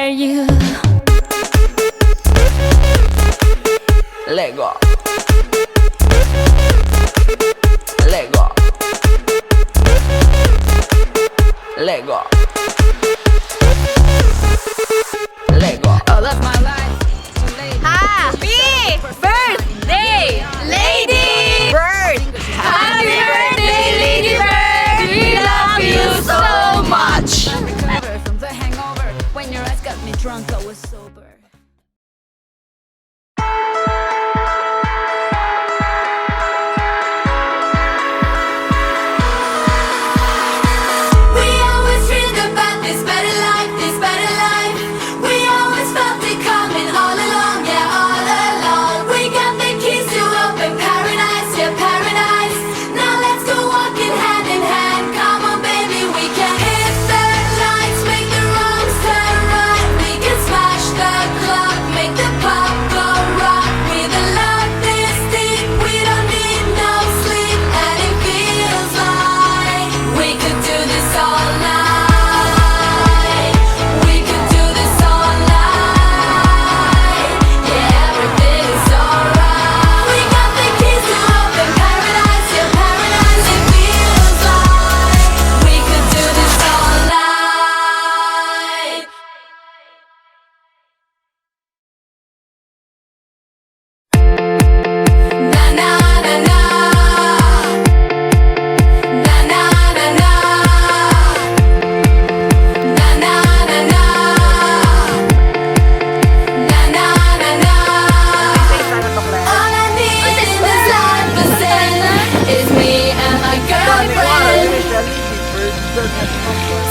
for you. Let go. Let go. Let go. Let go. All of my life. Happy birthday, Lady Bird! Happy birthday, Lady Bird! We love you so much. From the hangover, when your eyes got me drunk, I was sober.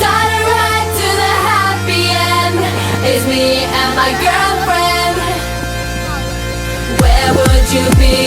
Tied right to the happy end is me and my girlfriend. Where would you be